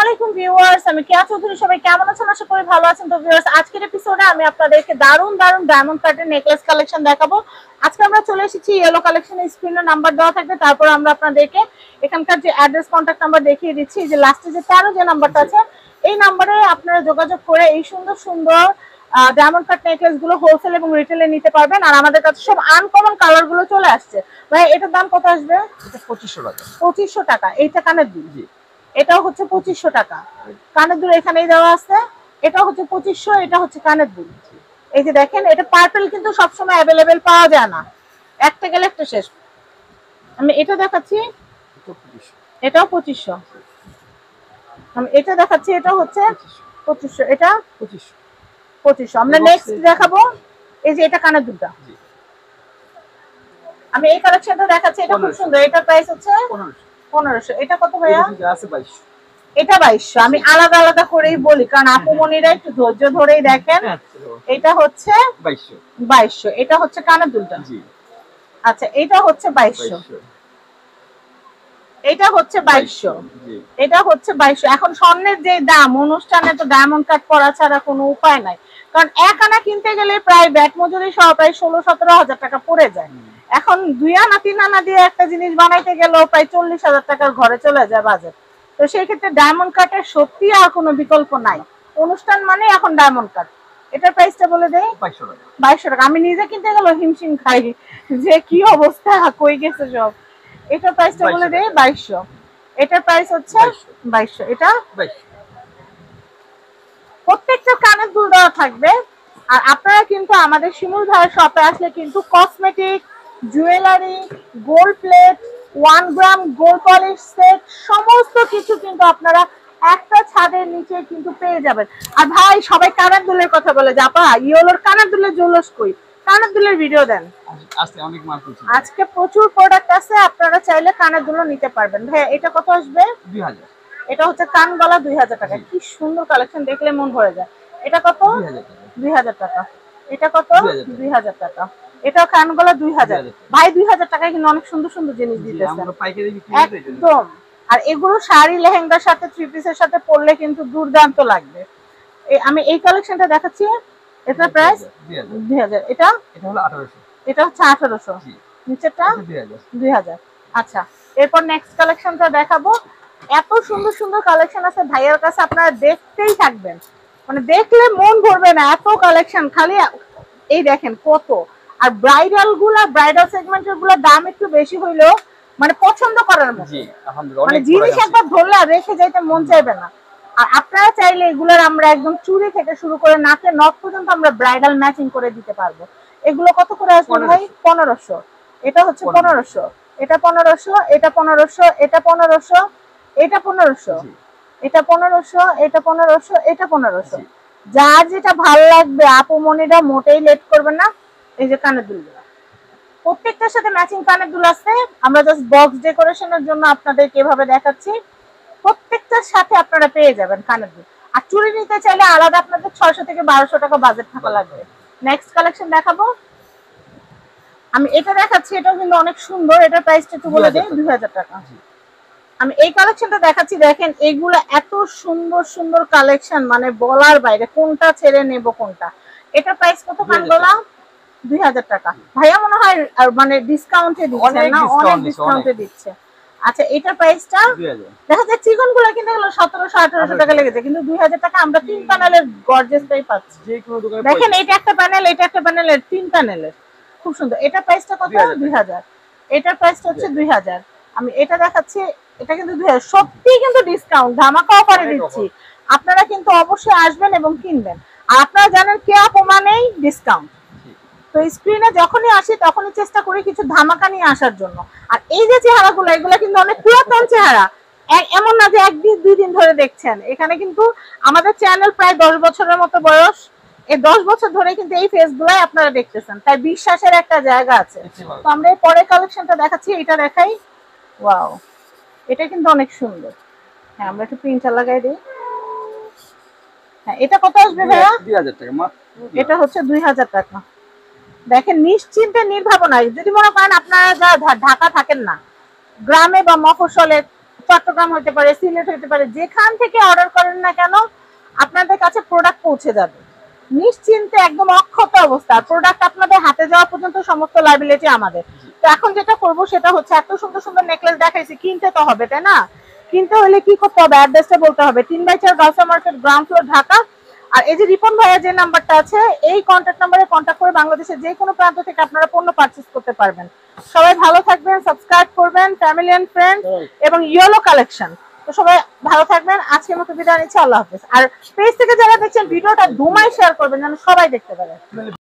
আলাইকুম ভিউয়ার্স, আমি কেয়া চৌধুরী। সবাই কেমন আছেন? আশা করি ভালো আছেন। তো ভিউয়ার্স, আজকের এপিসোডে আমি আপনাদেরকে দারুণ দারুণ ডায়মন্ড কাটের নেকলেস কালেকশন দেখাবো। আজকে আমরা চলে এসেছি ইয়েলো কালেকশনে। স্ক্রিনে নাম্বার দেওয়া থাকবে, তারপর আমরা আপনাদেরকে এখানকার যে অ্যাড্রেস কন্ট্যাক্ট নাম্বার দেখিয়ে দিচ্ছি। যে লাস্টে যে 13 যে নাম্বারটা আছে, এই নাম্বারে আপনারা যোগাযোগ করে এই সুন্দর সুন্দর ডায়মন্ড কাট নেকলেস গুলো হোলসেল এবং রিটেলে নিতে পারবেন। আর আমাদের কাছে সব আনকমন কালার গুলো চলে আসছে। ভাই, এটার দাম কত আসবে? এটা 2500 টাকা। 2500 টাকা। এইটা কানের দুল, এটাও হচ্ছে 2500 টাকা। কানের দুল এখানেই দেওয়া আছে। এটাও হচ্ছে 2500, এটা হচ্ছে কানের দুল। এই যে দেখেন, এটা পার্পল কিন্তু সবসময় অ্যাভেলেবেল পাওয়া যায় না, একটা গেলে একটা শেষ। আমি এটা দেখাচ্ছি, এটাও 2500। আমি এটা দেখাচ্ছি, এটা হচ্ছে 2500, এটা 2500। আমরা নেক্সট দেখাবো, এই যে এটা কানের দুলটা। আমি এই কালেকশনটা দেখাচ্ছি, এটা খুব সুন্দর। এটার প্রাইস হচ্ছে 1500। এটা কত ভাইয়া? এটা 2200। আমি আলাদা আলাদা করেই বলি, কারণ আপুমনিরা একটু ধৈর্য ধরেই দেখেন। এটা হচ্ছে 2200। এটা হচ্ছে কানের দুলটা। আচ্ছা, এটা হচ্ছে 2200। এটা হচ্ছে 2200। এটা হচ্ছে 2200। এখন স্বর্ণের যে দাম, অনুষ্ঠানে তো ডায়মন্ড কাট করা ছাড়া কোনো উপায় নাই, কারণ এক আনা কিনতে গেলে প্রায় ব্যাট মজুরি সহ প্রায় 16-17 হাজার টাকা পড়ে যায়। এখন 2 আনা 3 আনা দিয়ে একটা জিনিস বানাইতে গেলেও প্রায় 40,000 টাকার ঘরে চলে যায় বাজেট। তো সেই ক্ষেত্রে ডায়মন্ড কাটের সত্যি আর কোনো বিকল্প নাই। অনুষ্ঠান মানে এখন ডায়মন্ড কাট। এটার প্রাইসটা বলে দেই, 2200 টাকা। আমি নিজে কিনতে গেলেও হিমশিম খাই যে কি অবস্থা, কই গেছে সব। এটার প্রাইসটা বলে দেই 2200। এটার প্রাইস হচ্ছে 2200। এটা প্রত্যেকটা কানের দুল দেওয়া থাকবে। আর আপনারা কিন্তু আমাদের শিমুল ভাইয়ের শপে আসলে কিন্তু কসমেটিক, জুয়েলারি, গোল্ড প্লেট, 1 গ্রাম গোল্ড পলিশ সেট সমস্ত কিছু কিন্তু আপনারা একটা ছাদের নিচে কিন্তু পেয়ে যাবেন। আর ভাই, সবাই কানের দুলের কথা বলে যে আপা ইয়েলোর কানের দুলের জলস কই? কানের দুলের ভিডিও দেন। আজকে প্রচুর প্রোডাক্ট আছে, আপনারা চাইলে কানের দুলও নিতে পারবেন। ভাই, এটা কত আসবে? 2000। এটা হচ্ছে কান গলা 2000 টাকা। কি সুন্দর কালেকশন, দেখলে মন ভরে যায়। এটা কত? 2000 টাকা। এটা কত? 2000 টাকা। এটা কান গলা 2000। ভাই, 2000 টাকায় কিন্তু অনেক সুন্দর সুন্দর জিনিস দিতেছে একদম। আর এগুলো শাড়ি লেহেঙ্গার সাথে, থ্রি পিসের সাথে পরলে কিন্তু দুর্দান্ত লাগবে। আমি এই কালেকশনটা দেখাচ্ছি। এটা প্রাইস 2000। এটা হলো 1800। এটা হচ্ছে 1800। নিচেরটা 2000। আচ্ছা, এরপর নেক্সট কালেকশনটা দেখাবো। এত সুন্দর সুন্দর কালেকশন আছে ভাইয়ার কাছে, আপনারা দেখতেই থাকবেন, মানে দেখলে মন ভরবে না, এত কালেকশন। খালি এই দেখেন কত। আর ব্রাইডাল সেগমেন্টের গুলো দাম একটু বেশি হইলেও মানে পছন্দ করার মতো, মানে জিনিস একবার ধরলে রেখে যাইতে মন চাইবে না। আর আপনারা চাইলে এগুলোর আমরা একদম চুড়ি থেকে শুরু করে নাকের নখ পর্যন্ত আমরা ব্রাইডাল ম্যাচিং করে দিতে পারবো। এগুলো কত করে আসবে ভাই? 1500। এটা হচ্ছে 1500। এটা 1500। এটা 1500। এটা 1500। এটা 1500। এটা 1500। এটা 1500। এটা 1500। যার যেটা ভালো লাগবে আপুমনিরা মোটেই লেট করবেন না। এই যে কানের দুলগুলো, প্রত্যেকটার সাথে ম্যাচিং কানের দুল আছে। আমরা জাস্ট বক্স ডেকোরেশনের জন্য আপনাদেরকে এভাবে দেখাচ্ছি। প্রত্যেকটার সাথে আপনারা পেয়ে যাবেন কানের দুল। আর চুড়ি নিতে চাইলে আলাদা আপনাদের 600 থেকে 1200 টাকা বাজেট থাকা লাগবে। নেক্সট কালেকশন দেখাবো। আমি এটা দেখাচ্ছি, এটাও কিন্তু অনেক সুন্দর। এটার প্রাইসটা একটু বলে দেই, 2000 টাকা। আমি এই কালেকশনটা দেখাচ্ছি, দেখেন এগুলো এত সুন্দর সুন্দর কালেকশন, মানে বলার বাইরে, কোনটা ছেড়ে নেব কোনটা। এটার প্রাইস কত কানগলা? 2000 টাকা। ভাইয়া মনে হয় মানে ডিসকাউন্টে দিচ্ছে না? অনেক ডিসকাউন্টে দিচ্ছে। আচ্ছা, এটার প্রাইসটা দেখা যায় চিকন গুলো কিনতে গেলে 1700-1800 টাকা লেগেছে, কিন্তু 2000 টাকা আমরা 3 প্যানেলের গর্জিয়াসটাই পাচ্ছি। দেখেন, এটা একটা প্যানেল, এটা একটা প্যানেলের, 3 প্যানেলের, খুব সুন্দর। এটার প্রাইসটা কত? 2000। এটার প্রাইসটা হচ্ছে 2000। আমি এটা দেখাচ্ছি, এটা কিন্তু 2000। সত্যি কিন্তু ডিসকাউন্ট, ধামাকা অফারে দিচ্ছি। আপনারা কিন্তু অবশ্যই আসবেন এবং কিনবেন। আর আপনারা জানেন কেয়া প্রমাণেই ডিসকাউন্ট। তো স্ক্রিনে যখনই আসি তখনই চেষ্টা করি কিছু ধামাকা নিয়ে আসার জন্য। আর এই যে চেহারাগুলো, এগুলো কিন্তু অনেক পুরাতন চেহারা, এমন না যে একদিন 2 দিন ধরে দেখছেন। এখানে কিন্তু আমাদের চ্যানেল প্রায় 10 বছরের মতো বয়স। এই 10 বছর ধরে কিন্তু এই ফেসগুলাই আপনারা দেখতেছেন, তাই বিশ্বাসের একটা জায়গা আছে। তো আমরা এই পরের কালেকশনটা দেখাচ্ছি, এটা দেখাই। ওয়াও, এটা কিন্তু অনেক সুন্দর। হ্যাঁ, আমরা একটু প্রিন্টার লাগাই দিই। হ্যাঁ, এটা কত আসবে ভাইয়া? 2000 টাকা মাত্র। এটা হচ্ছে 2000 টাকা। দেখেন, নিশ্চিন্তে নির্ভাবনায়, যদি মনে করেন আপনারা যা ঢাকা থাকেন না, গ্রামে বা মফস্বলে চট্টগ্রাম হতে পারে, সিলেট হতে পারে, যেখান থেকে অর্ডার করেন না কেন আপনাদের কাছে প্রোডাক্ট পৌঁছে যাবে নিশ্চিন্তে, একদম অক্ষত অবস্থা। প্রোডাক্ট আপনাদের হাতে যাওয়া পর্যন্ত সমস্ত লাইবিলিটি আমাদের। তো এখন যেটা করব সেটা হচ্ছে, এত সুন্দর সুন্দর নেকলেস দেখাইছি, কিনতে তো হবে তাই না? কিনতে হলে কি করতে হবে, অ্যাড্রেসটা বলতে হবে। 3/4 Gausia market, ground floor, Dhaka. আর এই যে রিপন ভাইয়া যে নাম্বারটা আছে, এই কন্ট্যাক্ট নাম্বারে কন্ট্যাক্ট করে বাংলাদেশের যে কোনো প্রান্ত থেকে আপনারা পণ্য পারচেজ করতে পারবেন। সবাই ভালো থাকবেন, সাবস্ক্রাইব করবেন, ফ্যামিলি এন্ড ফ্রেন্ড এবং ইয়েলো কালেকশন। তো সবাই ভালো থাকবেন, আজকের মতো বিদায় নিচ্ছি, আল্লাহ হাফেজ। আর পেজ থেকে যারা দেখছেন ভিডিওটা ধুমায় শেয়ার করবেন যেন সবাই দেখতে পারে।